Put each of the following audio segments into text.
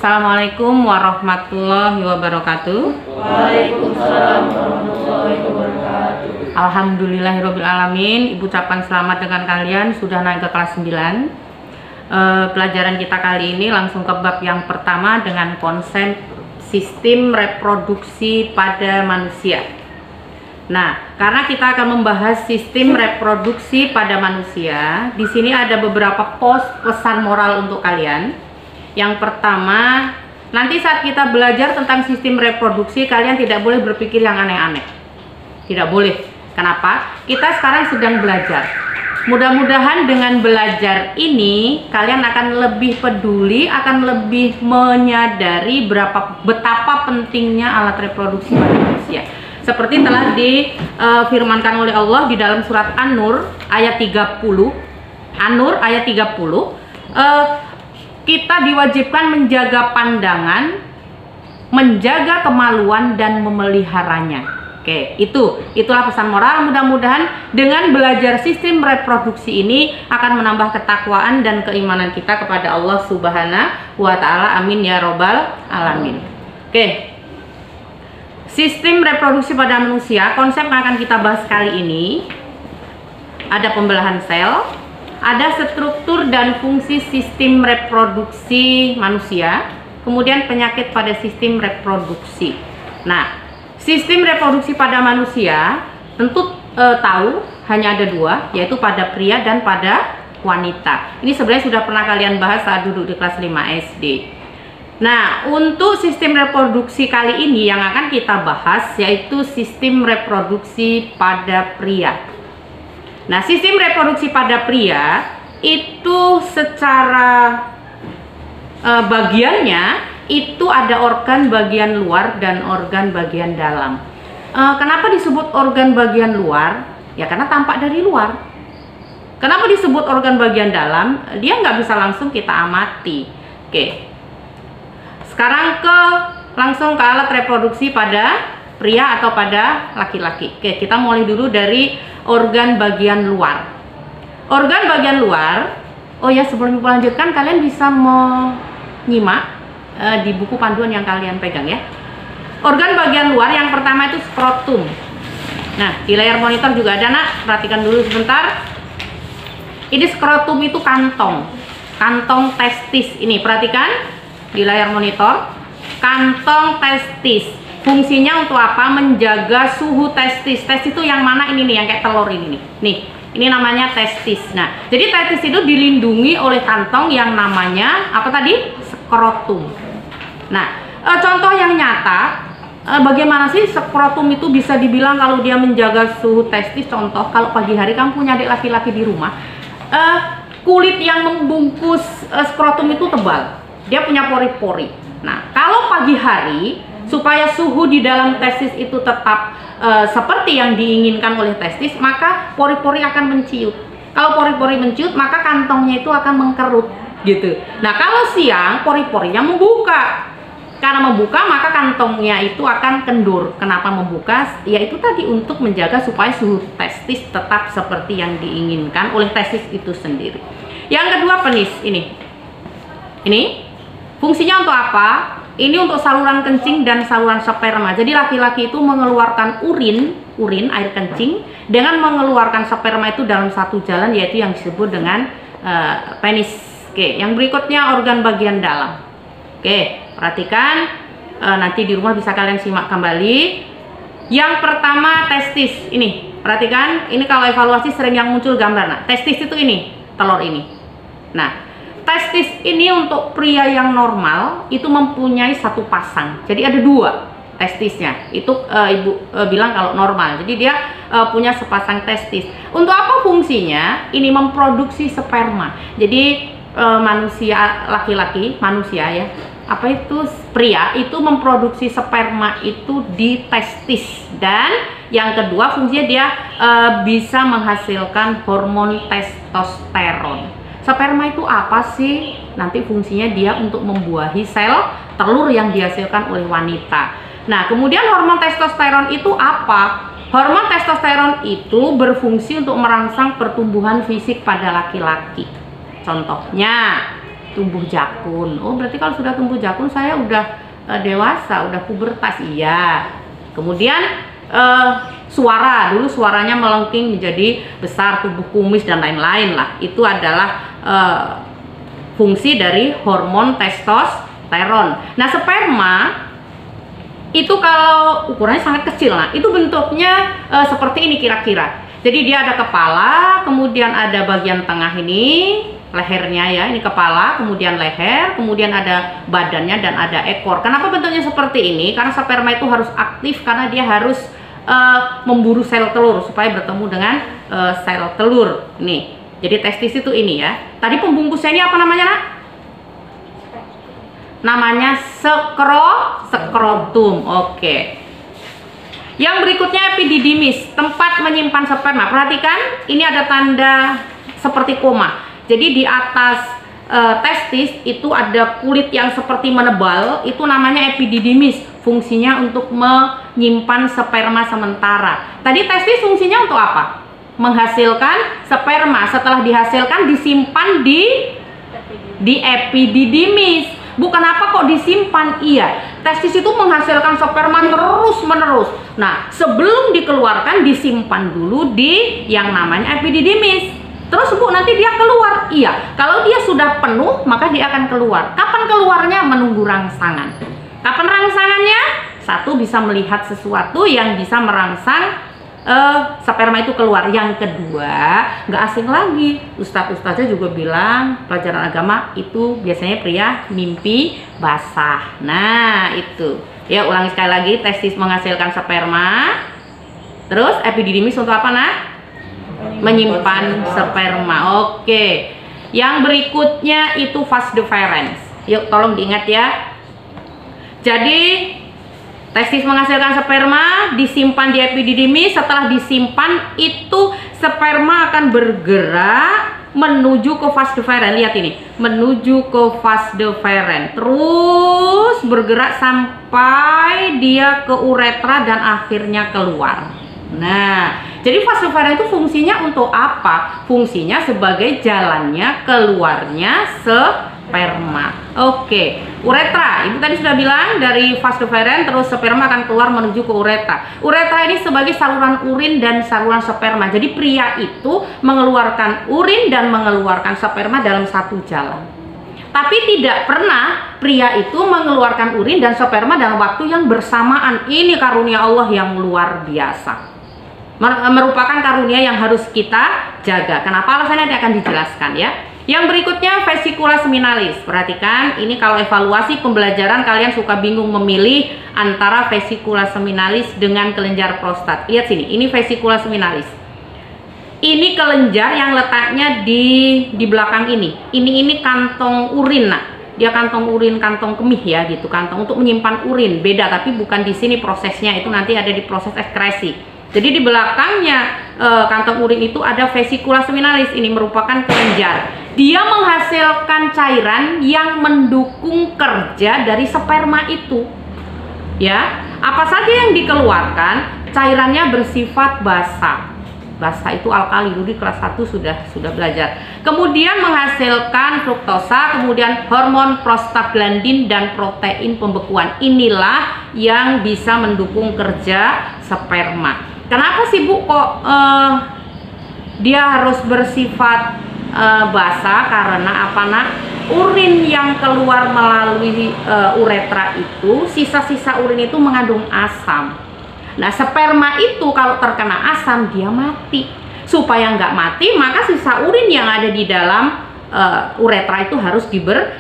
Assalamualaikum warahmatullahi wabarakatuh. Waalaikumsalam warahmatullahi wabarakatuh. Alhamdulillahirobbilalamin. Ibu ucapkan selamat dengan kalian sudah naik ke kelas 9. Pelajaran kita kali ini langsung ke bab yang pertama dengan konsep sistem reproduksi pada manusia. Nah, karena kita akan membahas sistem reproduksi pada manusia, di sini ada beberapa pesan moral untuk kalian. Yang pertama, nanti saat kita belajar tentang sistem reproduksi, kalian tidak boleh berpikir yang aneh-aneh. Tidak boleh. Kenapa? Kita sekarang sedang belajar. Mudah-mudahan dengan belajar ini, kalian akan lebih peduli, akan lebih menyadari betapa pentingnya alat reproduksi pada manusia. Seperti telah difirmankan oleh Allah di dalam surat An-Nur ayat 30. An-Nur ayat 30. Kita diwajibkan menjaga pandangan, menjaga kemaluan dan memeliharanya. Oke, itulah pesan moral. Mudah-mudahan dengan belajar sistem reproduksi ini akan menambah ketakwaan dan keimanan kita kepada Allah Subhanahu wa Ta'ala. Amin ya robbal alamin. Oke, sistem reproduksi pada manusia, konsep yang akan kita bahas kali ini ada pembelahan sel, ada struktur dan fungsi sistem reproduksi manusia, kemudian penyakit pada sistem reproduksi. Nah, sistem reproduksi pada manusia tentu tahu hanya ada dua, yaitu pada pria dan pada wanita. Ini sebenarnya sudah pernah kalian bahas saat duduk di kelas 5 SD. Nah, untuk sistem reproduksi kali ini yang akan kita bahas yaitu sistem reproduksi pada pria. Nah, sistem reproduksi pada pria itu secara bagiannya itu ada organ bagian luar dan organ bagian dalam. Kenapa disebut organ bagian luar? Ya karena tampak dari luar. Kenapa disebut organ bagian dalam? Dia nggak bisa langsung kita amati. Oke. Sekarang langsung ke alat reproduksi pada pria atau pada laki-laki. Oke, kita mulai dulu dari organ bagian luar. Organ bagian luar, oh ya sebelum melanjutkan kalian bisa menyimak di buku panduan yang kalian pegang ya. Organ bagian luar yang pertama itu skrotum. Nah, di layar monitor juga ada nak, perhatikan dulu sebentar. Ini skrotum itu kantong testis. Ini perhatikan di layar monitor, kantong testis. Fungsinya untuk apa? Menjaga suhu testis. Testis itu yang mana ini nih, yang kayak telur ini nih. Nih, ini namanya testis. Nah, jadi testis itu dilindungi oleh kantong yang namanya apa tadi? Skrotum. Nah, contoh yang nyata, bagaimana sih skrotum itu bisa dibilang kalau dia menjaga suhu testis? Contoh, kalau pagi hari kamu punya adik laki-laki di rumah, kulit yang membungkus skrotum itu tebal. Dia punya pori-pori. Nah, kalau pagi hari supaya suhu di dalam testis itu tetap seperti yang diinginkan oleh testis, maka pori-pori akan menciut. Kalau pori-pori menciut, maka kantongnya itu akan mengkerut, gitu. Nah, kalau siang, pori-porinya membuka. Karena membuka, maka kantongnya itu akan kendur. Kenapa membuka? Ya itu tadi untuk menjaga supaya suhu testis tetap seperti yang diinginkan oleh testis itu sendiri. Yang kedua, penis. Ini fungsinya untuk apa? Ini untuk saluran kencing dan saluran sperma. Jadi laki-laki itu mengeluarkan urin air kencing dengan mengeluarkan sperma itu dalam satu jalan, yaitu yang disebut dengan penis. Oke, yang berikutnya organ bagian dalam. Oke, perhatikan, nanti di rumah bisa kalian simak kembali. Yang pertama testis. Ini, perhatikan, ini kalau evaluasi sering yang muncul gambar. Nah, testis itu ini, telur ini. Nah, testis ini untuk pria yang normal itu mempunyai satu pasang. Jadi ada dua testisnya. Itu ibu bilang kalau normal. Jadi dia punya sepasang testis. Untuk apa fungsinya? Ini memproduksi sperma. Jadi manusia laki-laki, manusia ya. Apa itu? Pria itu memproduksi sperma itu di testis. Dan yang kedua fungsinya dia bisa menghasilkan hormon testosteron. Sperma itu apa sih? Nanti fungsinya dia untuk membuahi sel telur yang dihasilkan oleh wanita. Nah, kemudian hormon testosteron itu apa? Hormon testosteron itu berfungsi untuk merangsang pertumbuhan fisik pada laki-laki. Contohnya, tumbuh jakun. Oh, berarti kalau sudah tumbuh jakun saya udah dewasa, udah pubertas. Iya. Kemudian suara, dulu suaranya melengking menjadi besar, tubuh kumis dan lain-lain lah. Itu adalah fungsi dari hormon testosteron. Nah, sperma itu kalau ukurannya sangat kecil, nah itu bentuknya seperti ini kira-kira. Jadi dia ada kepala, kemudian ada bagian tengah ini, lehernya ya, ini kepala, kemudian leher, kemudian ada badannya dan ada ekor. Kenapa bentuknya seperti ini? Karena sperma itu harus aktif karena dia harus memburu sel telur supaya bertemu dengan sel telur. Nih, jadi testis itu ini ya. Tadi pembungkusnya ini apa namanya, Nak? Namanya skrotum. Oke. Yang berikutnya epididymis, tempat menyimpan sperma. Perhatikan, ini ada tanda seperti koma. Jadi di atas testis itu ada kulit yang seperti menebal, itu namanya epididymis. Fungsinya untuk menyimpan sperma sementara. Tadi testis fungsinya untuk apa? Menghasilkan sperma. Setelah dihasilkan disimpan di epididymis. Bukan apa kok disimpan? Iya, testis itu menghasilkan sperma terus menerus. Nah, sebelum dikeluarkan disimpan dulu di yang namanya epididymis. Terus Bu, nanti dia keluar. Iya, kalau dia sudah penuh maka dia akan keluar. Kapan keluarnya? Menunggu rangsangan. Kapan rangsangannya? Satu, bisa melihat sesuatu yang bisa merangsang sperma itu keluar. Yang kedua, nggak asing lagi, ustadz-ustadznya juga bilang pelajaran agama itu biasanya pria mimpi basah. Nah itu ya, ulangi sekali lagi, testis menghasilkan sperma, terus epididymis untuk apa, Nak? Menyimpan sperma. Oke, yang berikutnya itu vas deferens. Yuk tolong diingat ya. Jadi testis menghasilkan sperma, disimpan di epididymis. Setelah disimpan itu sperma akan bergerak menuju ke vas deferens. Lihat ini, menuju ke vas deferens, terus bergerak sampai dia ke uretra dan akhirnya keluar. Nah, jadi vas deferens itu fungsinya untuk apa? Fungsinya sebagai jalannya keluarnya sperma. Oke, uretra. Ibu tadi sudah bilang dari vas deferens terus sperma akan keluar menuju ke uretra. Uretra ini sebagai saluran urin dan saluran sperma. Jadi pria itu mengeluarkan urin dan mengeluarkan sperma dalam satu jalan. Tapi tidak pernah pria itu mengeluarkan urin dan sperma dalam waktu yang bersamaan. Ini karunia Allah yang luar biasa. Merupakan karunia yang harus kita jaga. Kenapa? Alasannya nanti akan dijelaskan ya. Yang berikutnya vesicula seminalis. Perhatikan, ini kalau evaluasi pembelajaran kalian suka bingung memilih antara vesicula seminalis dengan kelenjar prostat. Lihat sini, ini vesicula seminalis. Ini kelenjar yang letaknya di belakang ini. Ini kantong urin, Nah. Dia kantong urin, kantong kemih ya gitu, kantong untuk menyimpan urin. Beda, tapi bukan di sini prosesnya, itu nanti ada di proses ekskresi. Jadi di belakangnya kantong urin itu ada vesicula seminalis. Ini merupakan kelenjar. Dia menghasilkan cairan yang mendukung kerja dari sperma itu. Ya, apa saja yang dikeluarkan, cairannya bersifat basah. Basah itu alkali, dulu di kelas 1 sudah belajar. Kemudian menghasilkan fruktosa, kemudian hormon prostaglandin dan protein pembekuan. Inilah yang bisa mendukung kerja sperma. Kenapa sih Bu kok dia harus bersifat basah? Karena apa, Nak? Urin yang keluar melalui uretra itu, sisa-sisa urin itu mengandung asam. Nah, sperma itu kalau terkena asam dia mati. Supaya nggak mati, maka sisa urin yang ada di dalam uretra itu harus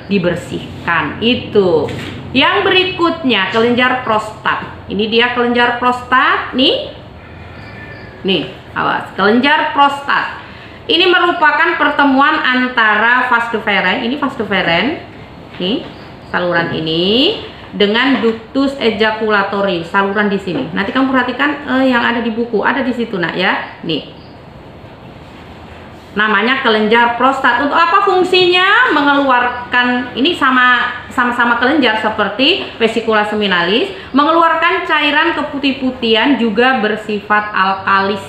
dibersihkan. Itu. Yang berikutnya kelenjar prostat. Ini dia kelenjar prostat nih. Nih, awas, kelenjar prostat. Ini merupakan pertemuan antara vas deferens, ini vas deferens, nih saluran ini, dengan ductus ejaculatory, saluran di sini. Nanti kamu perhatikan yang ada di buku, ada di situ, Nak ya. Nih, namanya kelenjar prostat. Untuk apa fungsinya? Mengeluarkan, ini sama-sama kelenjar seperti vesicula seminalis, mengeluarkan cairan keputih-putihan juga bersifat alkalis.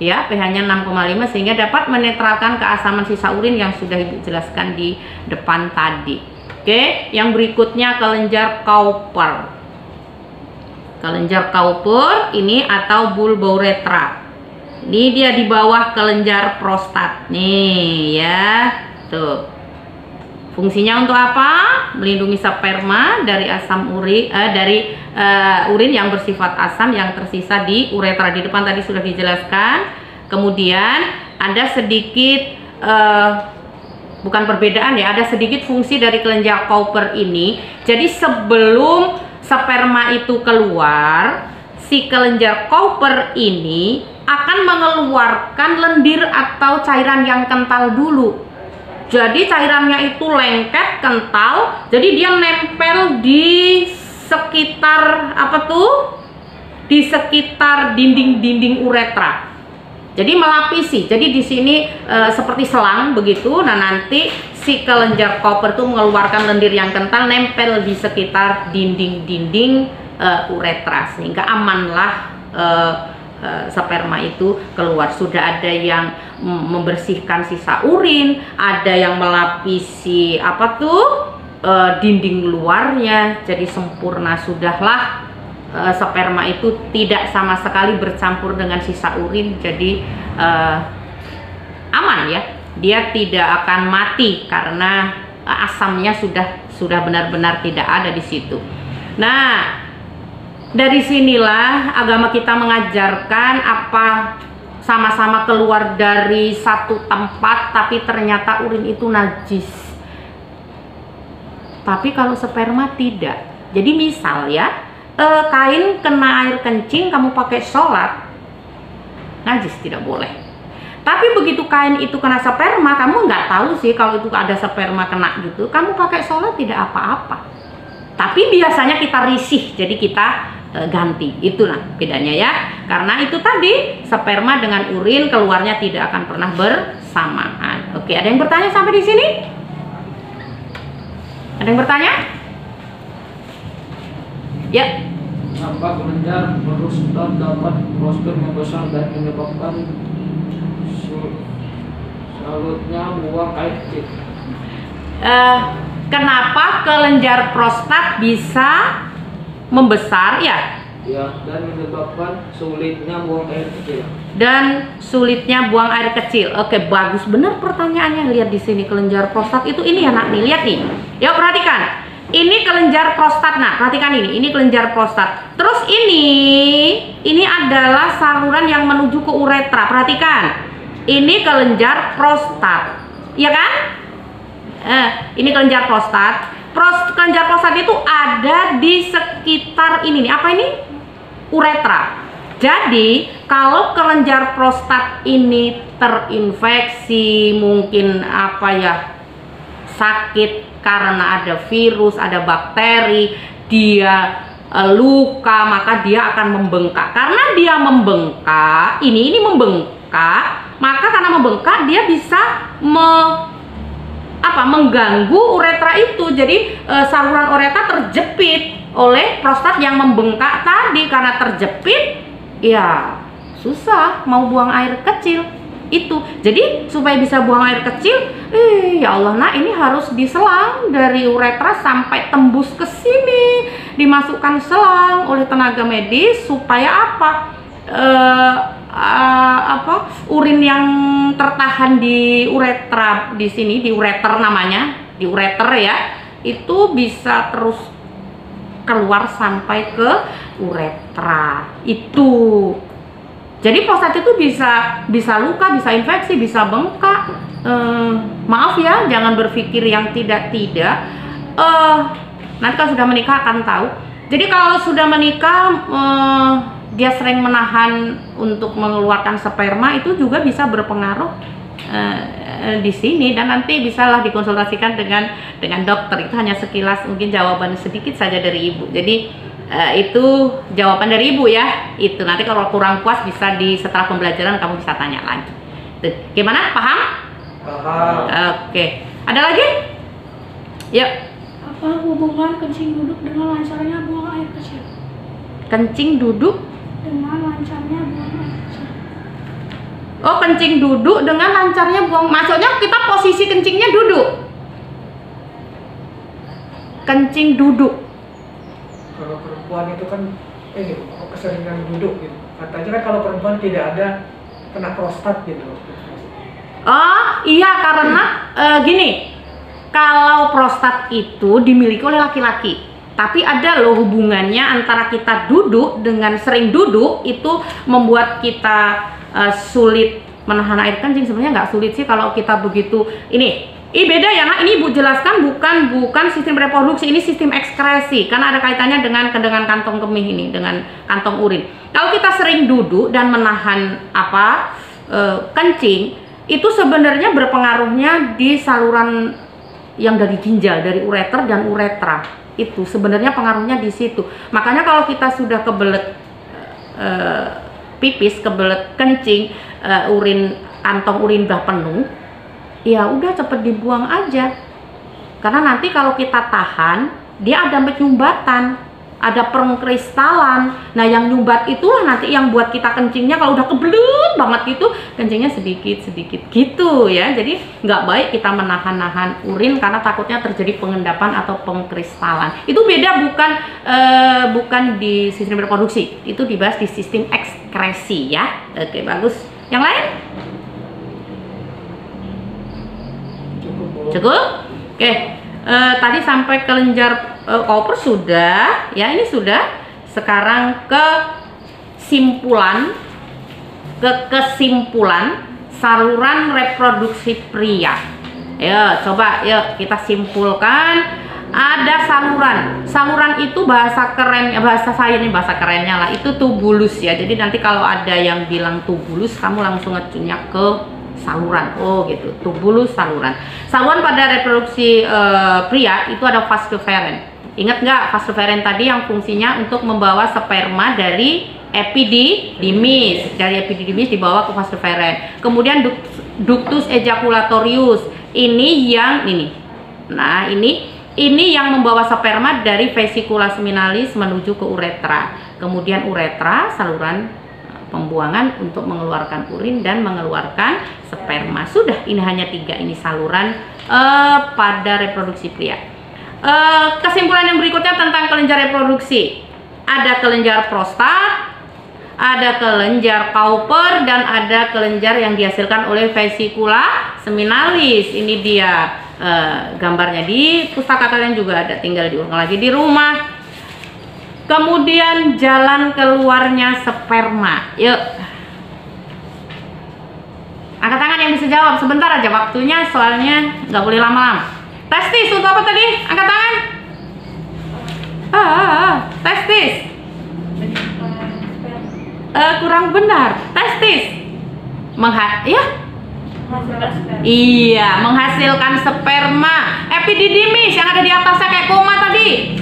ya, pH-nya 6,5 sehingga dapat menetralkan keasaman sisa urin yang sudah Ibu jelaskan di depan tadi. Oke, yang berikutnya kelenjar Cowper. Kelenjar Cowper ini atau bulbouretra. Ini dia di bawah kelenjar prostat nih ya. Tuh. Fungsinya untuk apa? Melindungi sperma dari asam urin urin yang bersifat asam yang tersisa di uretra. Di depan tadi sudah dijelaskan. Kemudian ada sedikit bukan perbedaan ya, ada sedikit fungsi dari kelenjar Cowper ini. Jadi sebelum sperma itu keluar, si kelenjar Cowper ini akan mengeluarkan lendir atau cairan yang kental dulu. Jadi cairannya itu lengket, kental, jadi dia nempel di sekitar apa tuh? Di sekitar dinding-dinding uretra. Jadi melapisi. Jadi di sini seperti selang begitu. Nah, nanti si kelenjar Cowper itu mengeluarkan lendir yang kental nempel di sekitar dinding-dinding uretra sehingga amanlah sperma itu keluar. Sudah ada yang membersihkan sisa urin, ada yang melapisi apa tuh dinding luarnya, jadi sempurna. Sudahlah sperma itu tidak sama sekali bercampur dengan sisa urin, jadi aman ya, dia tidak akan mati karena asamnya sudah benar-benar tidak ada di situ. Nah, dari sinilah agama kita mengajarkan apa sama-sama keluar dari satu tempat tapi ternyata urin itu najis. Tapi kalau sperma tidak. Jadi misal ya, kain kena air kencing kamu pakai sholat, najis, tidak boleh. Tapi begitu kain itu kena sperma, kamu nggak tahu sih kalau itu ada sperma kena gitu, kamu pakai sholat tidak apa-apa. Tapi biasanya kita risih, jadi kita ganti. Itulah bedanya ya. Karena itu tadi sperma dengan urin keluarnya tidak akan pernah bersamaan. Oke, ada yang bertanya sampai di sini? Ada yang bertanya? Ya. Kenapa kelenjar prostat dapat prostat membesar dan menyebabkan salutnya buang air kecil? Kenapa kelenjar prostat bisa membesar ya? Ya, dan menyebabkan sulitnya buang air kecil. Dan sulitnya buang air kecil. Oke, bagus benar pertanyaannya. Lihat di sini kelenjar prostat itu ini ya nak nih, lihat nih. Yuk perhatikan. Ini kelenjar prostat. Nah, perhatikan ini kelenjar prostat. Terus ini adalah saluran yang menuju ke uretra. Perhatikan. Ini kelenjar prostat. Iya kan? Ini kelenjar prostat. Kelenjar prostat itu ada di sekitar ini nih. Apa ini? Uretra. Jadi kalau kelenjar prostat ini terinfeksi, mungkin apa ya, sakit karena ada virus, ada bakteri, dia luka, maka dia akan membengkak. Karena dia membengkak, ini membengkak, maka karena membengkak dia bisa mengganggu uretra itu. Jadi saluran uretra terjepit oleh prostat yang membengkak tadi. Karena terjepit, ya susah mau buang air kecil itu. Jadi supaya bisa buang air kecil, ya Allah, nah ini harus diselang dari uretra sampai tembus ke sini, dimasukkan selang oleh tenaga medis supaya urin yang tertahan di uretra di sini, di ureter namanya, di ureter ya, itu bisa terus keluar sampai ke uretra itu. Jadi prostat itu bisa luka, bisa infeksi, bisa bengkak. Maaf ya, jangan berpikir yang tidak-tidak. Nanti kalau sudah menikah akan tahu. Jadi kalau sudah menikah, dia sering menahan untuk mengeluarkan sperma, itu juga bisa berpengaruh di sini. Dan nanti bisalah dikonsultasikan dengan dokter. Itu hanya sekilas mungkin jawaban sedikit saja dari ibu. Jadi itu jawaban dari ibu ya. Itu nanti kalau kurang puas bisa setelah pembelajaran kamu bisa tanya lagi. Tuh, gimana? Paham? Paham. Oke. Ada lagi? Yuk. Apa hubungan kencing duduk dengan lancarnya buang air kecil? Kencing duduk dengan lancarnya buang air kecil. Oh, kencing duduk dengan lancarnya buang. Maksudnya kita posisi kencingnya duduk. Kencing duduk. Kalau perempuan itu kan ini keseringan duduk gitu. Katanya kan kalau perempuan tidak ada kena prostat gitu. Oh iya, karena gini, kalau prostat itu dimiliki oleh laki-laki, tapi ada loh hubungannya antara kita duduk dengan sering duduk itu membuat kita sulit menahan air kencing. Sebenarnya nggak sulit sih kalau kita begitu. Ini beda ya, nah ini Ibu jelaskan bukan sistem reproduksi, ini sistem ekskresi karena ada kaitannya dengan kantong kemih ini, dengan kantong urin. Kalau kita sering duduk dan menahan kencing, itu sebenarnya berpengaruhnya di saluran yang dari ginjal, dari ureter dan uretra. Itu sebenarnya pengaruhnya di situ. Makanya kalau kita sudah kebelet pipis, kebelet kencing, kantong urin udah penuh, ya udah cepet dibuang aja. Karena nanti kalau kita tahan, dia ada penyumbatan, ada pengkristalan. Nah, yang nyumbat itulah nanti yang buat kita kencingnya kalau udah kebelet banget gitu, kencingnya sedikit-sedikit gitu ya. Jadi nggak baik kita menahan-nahan urin karena takutnya terjadi pengendapan atau pengkristalan. Itu beda, bukan di sistem reproduksi. Itu dibahas di sistem ekskresi ya. Oke, bagus. Yang lain? Cukup? Oke. Tadi sampai kelenjar Cowper sudah, ya ini sudah. Sekarang kesimpulan saluran reproduksi pria. Ya, coba yuk kita simpulkan. Ada saluran itu bahasa keren, bahasa saya ini bahasa kerennya lah, itu tubulus ya. Jadi nanti kalau ada yang bilang tubulus, kamu langsung ngecunnya ke saluran. Oh gitu, tubulus saluran. Saluran pada reproduksi pria itu ada vas deferens. Ingat nggak vas deferens tadi yang fungsinya untuk membawa sperma dari epididymis, dibawa ke vas deferens. Kemudian ductus ejaculatorius, ini. Nah, ini yang membawa sperma dari vesicula seminalis menuju ke uretra. Kemudian uretra, saluran pembuangan untuk mengeluarkan urin dan mengeluarkan sperma. Sudah, ini hanya 3 ini saluran pada reproduksi pria. Kesimpulan yang berikutnya tentang kelenjar reproduksi. Ada kelenjar prostat, ada kelenjar Cowper, dan ada kelenjar yang dihasilkan oleh vesicula seminalis. Ini dia gambarnya di pustaka kalian juga ada, tinggal diulang lagi di rumah. Kemudian jalan keluarnya sperma. Yuk, angkat tangan yang bisa jawab, sebentar aja waktunya, soalnya nggak boleh lama-lama. Testis untuk apa tadi? Angkat tangan. Testis. Kurang benar. Testis. Iya, menghasilkan sperma. Epididymis yang ada di atasnya kayak koma tadi,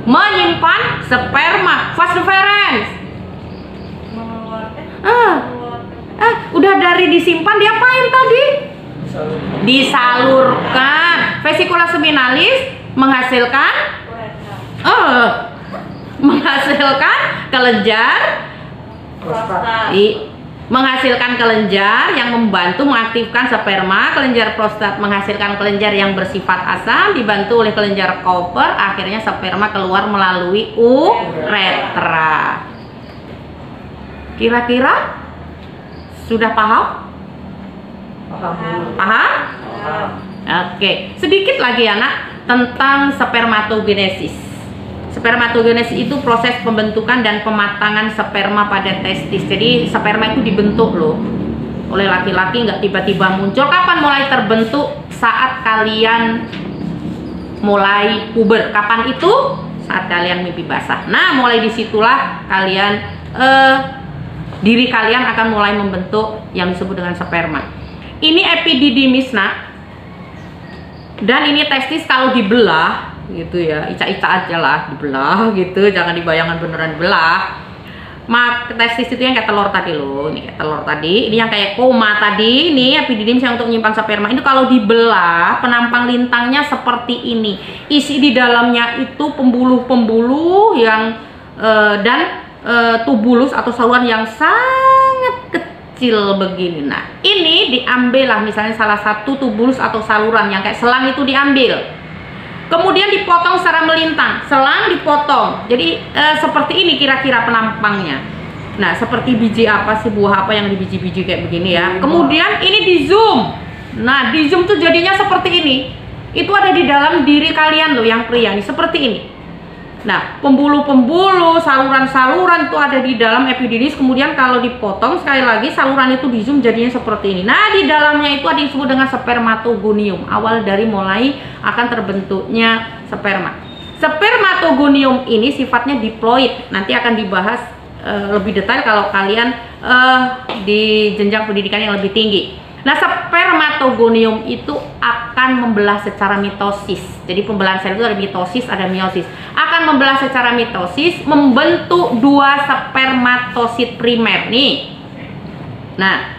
menyimpan sperma. Vas deferens. Udah dari disimpan, diapain tadi? Disalurkan. Vesicula seminalis menghasilkan kelenjar menghasilkan kelenjar yang membantu mengaktifkan sperma. Kelenjar prostat menghasilkan kelenjar yang bersifat asam, dibantu oleh kelenjar Cowper. Akhirnya sperma keluar melalui uretra. Kira-kira sudah paham? Paham? Oke, sedikit lagi anak tentang spermatogenesis. Spermatogenesis itu proses pembentukan dan pematangan sperma pada testis. Jadi sperma itu dibentuk loh oleh laki-laki, nggak tiba-tiba muncul. Kapan mulai terbentuk? Saat kalian mulai puber. Kapan itu? Saat kalian mimpi basah. Nah, mulai disitulah kalian diri kalian akan mulai membentuk yang disebut dengan sperma. Ini epididymis nak, dan ini testis. Kalau dibelah gitu ya, ica-ica aja lah, dibelah gitu, jangan dibayangkan beneran belah. Testis itu yang kayak telur tadi loh, ini kayak telur tadi, ini yang kayak koma tadi, ini epididymis yang untuk menyimpan sperma. Itu kalau dibelah, penampang lintangnya seperti ini. Isi di dalamnya itu pembuluh-pembuluh yang dan tubulus atau saluran yang sangat kecil begini. Nah, ini diambil lah misalnya salah satu tubulus atau saluran yang kayak selang itu diambil. Kemudian dipotong secara melintang, selang dipotong. Jadi seperti ini kira-kira penampangnya. Nah, seperti biji apa sih, buah apa yang di biji-biji kayak begini ya. Kemudian ini di zoom. Nah, di zoom tuh jadinya seperti ini. Itu ada di dalam diri kalian loh yang pria nih, seperti ini. Nah, pembuluh-pembuluh, saluran-saluran itu ada di dalam epididymis. Kemudian kalau dipotong sekali lagi saluran itu di zoom jadinya seperti ini. Nah, di dalamnya itu ada yang disebut dengan spermatogonium. Awal dari mulai akan terbentuknya sperma. Spermatogonium ini sifatnya diploid. Nanti akan dibahas lebih detail kalau kalian di jenjang pendidikan yang lebih tinggi. Nah, spermatogonium itu akan membelah secara mitosis. Jadi pembelahan sel itu ada mitosis, ada meiosis. Akan membelah secara mitosis, membentuk dua spermatosit primer nih. Nah,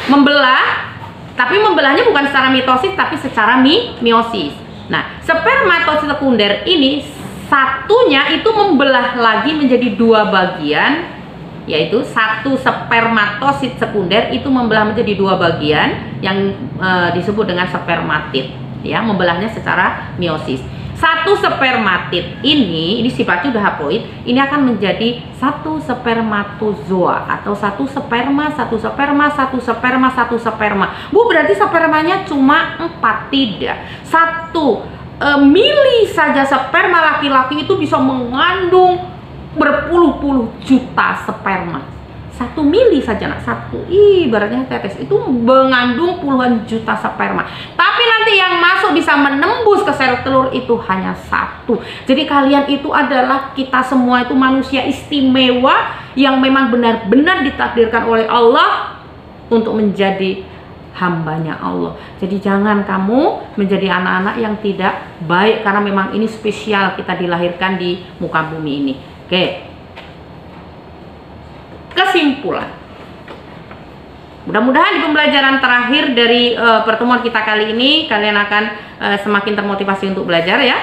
membelah, tapi membelahnya bukan secara mitosis, tapi secara meiosis. Nah, spermatosit sekunder ini satunya itu membelah lagi menjadi dua bagian, yaitu satu spermatosit sekunder itu membelah menjadi dua bagian yang disebut dengan spermatid, ya, membelahnya secara meiosis. Satu spermatid ini sifatnya udah haploid, ini akan menjadi satu spermatozoa atau satu sperma, satu sperma, satu sperma, satu sperma. Bu, berarti spermanya cuma 4, tidak. 1 mili saja sperma laki-laki itu bisa mengandung berpuluh-puluh juta sperma. 1 mili saja, nak, satu, ibaratnya tetes itu mengandung puluhan juta sperma. Tapi nanti yang masuk bisa menembus ke sel telur itu hanya 1. Jadi kalian itu adalah, kita semua itu manusia istimewa yang memang benar-benar ditakdirkan oleh Allah untuk menjadi hambanya Allah. Jadi jangan kamu menjadi anak-anak yang tidak baik, karena memang ini spesial kita dilahirkan di muka bumi ini. Oke, kesimpulan. Mudah-mudahan di pembelajaran terakhir dari pertemuan kita kali ini kalian akan semakin termotivasi untuk belajar, ya.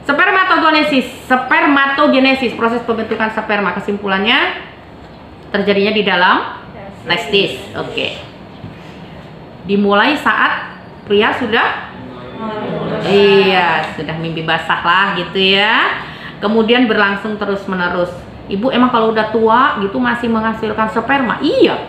Spermatogenesis, proses pembentukan sperma. Kesimpulannya terjadinya di dalam testis. Oke. Dimulai saat pria sudah sudah mimpi basah lah gitu ya. Kemudian berlangsung terus-menerus. Ibu emang kalau udah tua gitu masih menghasilkan sperma? Iya.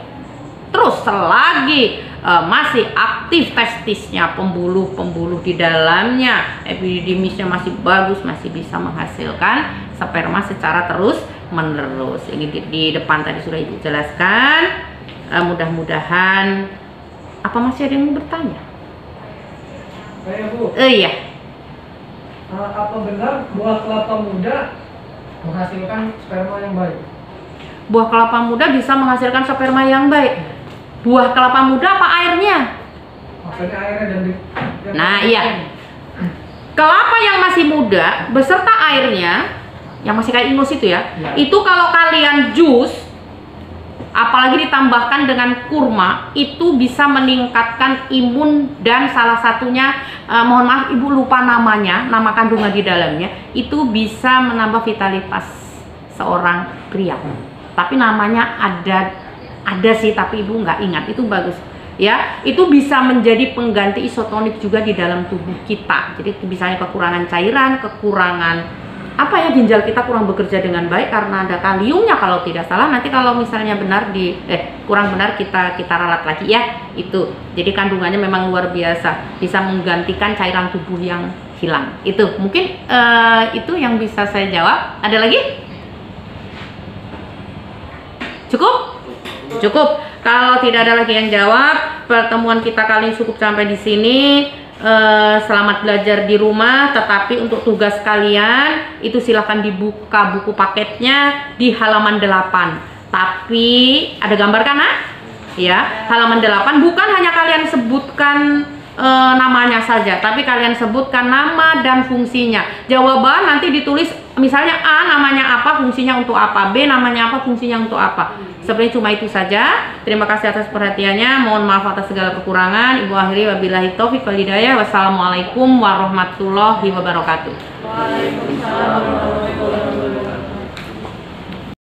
Terus selagi masih aktif testisnya, pembuluh-pembuluh di dalamnya, epididymisnya masih bagus, masih bisa menghasilkan sperma secara terus-menerus. Ini di depan tadi sudah Ibu jelaskan. Mudah-mudahan, apa masih ada yang mau bertanya? Saya, Bu. Iya. Apa benar buah kelapa muda menghasilkan sperma yang baik? Buah kelapa muda bisa menghasilkan sperma yang baik. Buah kelapa muda apa airnya? Maksudnya airnya dan Nah, iya. Kelapa yang masih muda beserta airnya, yang masih kayak ingus itu ya, itu kalau kalian jus, apalagi ditambahkan dengan kurma, itu bisa meningkatkan imun. Dan salah satunya, mohon maaf Ibu lupa namanya, nama kandungan di dalamnya, itu bisa menambah vitalitas seorang pria. Tapi namanya ada sih, tapi Ibu nggak ingat. Itu bagus ya, itu bisa menjadi pengganti isotonik juga di dalam tubuh kita. Jadi misalnya kekurangan cairan, kekurangan ginjal kita kurang bekerja dengan baik karena ada kaliumnya kalau tidak salah. Nanti kalau misalnya benar kurang benar kita ralat lagi ya. Itu jadi kandungannya memang luar biasa, bisa menggantikan cairan tubuh yang hilang. Itu mungkin itu yang bisa saya jawab. Ada lagi? Cukup. Kalau tidak ada lagi yang jawab, pertemuan kita kali ini cukup sampai di sini. Selamat belajar di rumah, tetapi untuk tugas kalian itu silahkan dibuka buku paketnya di halaman 8. Tapi ada gambar kan, Nak? Ya, halaman 8 bukan hanya kalian sebutkan namanya saja, tapi kalian sebutkan nama dan fungsinya. Jawaban nanti ditulis, misalnya A namanya apa, fungsinya untuk apa, B namanya apa, fungsinya untuk apa. Sebenarnya cuma itu saja. Terima kasih atas perhatiannya. Mohon maaf atas segala kekurangan. Ibu akhiri wabillahi taufiq wal hidayah. Wassalamualaikum warahmatullahi wabarakatuh. Waalaikumsalam warahmatullahi wabarakatuh.